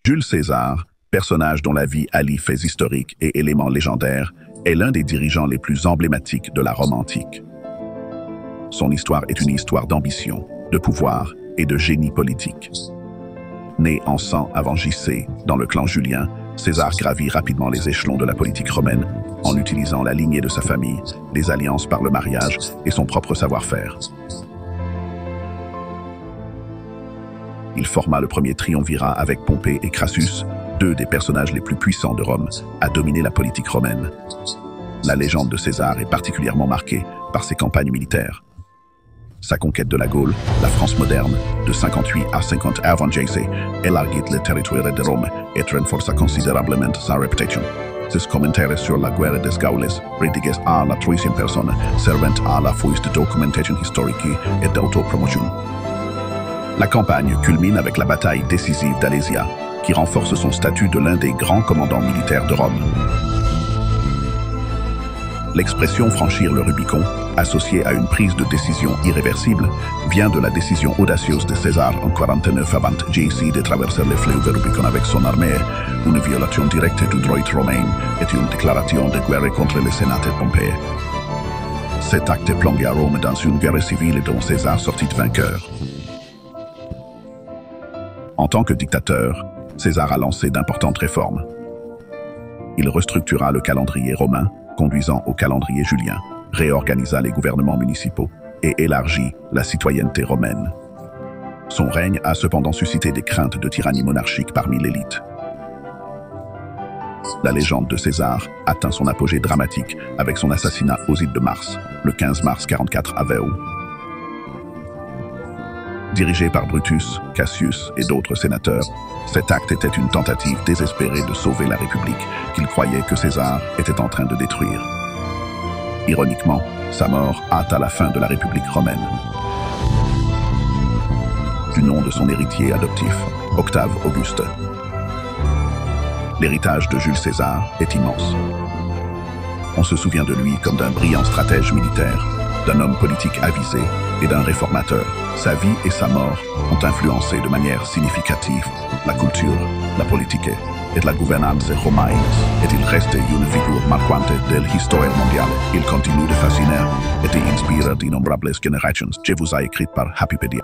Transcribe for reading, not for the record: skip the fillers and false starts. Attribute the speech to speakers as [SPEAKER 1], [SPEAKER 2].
[SPEAKER 1] Jules César, personnage dont la vie allie faits historiques et éléments légendaires, est l'un des dirigeants les plus emblématiques de la Rome antique. Son histoire est une histoire d'ambition, de pouvoir et de génie politique. Né en 100 avant JC, dans le clan Julien, César gravit rapidement les échelons de la politique romaine en utilisant la lignée de sa famille, les alliances par le mariage et son propre savoir-faire. Il forma le premier triumvirat avec Pompée et Crassus, deux des personnages les plus puissants de Rome, à dominer la politique romaine. La légende de César est particulièrement marquée par ses campagnes militaires. Sa conquête de la Gaule, la France moderne, de 58 à 50 avant JC, élargit le territoire de Rome et renforça considérablement sa réputation. Ses commentaires sur la guerre des Gaules, rédigés à la troisième personne, servant à la fois de documentation historique et d'autopromotion. La campagne culmine avec la bataille décisive d'Alésia, qui renforce son statut de l'un des grands commandants militaires de Rome. L'expression « franchir le Rubicon », associée à une prise de décision irréversible, vient de la décision audacieuse de César en 49 avant JC de traverser le fleuve Rubicon avec son armée, une violation directe du droit romain et une déclaration de guerre contre le Sénat de Pompée. Cet acte plongea Rome dans une guerre civile dont César sortit vainqueur. En tant que dictateur, César a lancé d'importantes réformes. Il restructura le calendrier romain, conduisant au calendrier julien, réorganisa les gouvernements municipaux et élargit la citoyenneté romaine. Son règne a cependant suscité des craintes de tyrannie monarchique parmi l'élite. La légende de César atteint son apogée dramatique avec son assassinat aux îles de Mars, le 15 mars 44 AV. Dirigé par Brutus, Cassius et d'autres sénateurs, cet acte était une tentative désespérée de sauver la République qu'il croyait que César était en train de détruire. Ironiquement, sa mort hâta la fin de la République romaine. Du nom de son héritier adoptif, Octave Auguste. L'héritage de Jules César est immense. On se souvient de lui comme d'un brillant stratège militaire, d'un homme politique avisé et d'un réformateur. Sa vie et sa mort ont influencé de manière significative la culture, la politique et la gouvernance romaine, et il reste une figure marquante de l'histoire mondiale. Il continue de fasciner et d'inspirer d'innombrables générations. Je vous ai écrit par Happypedia.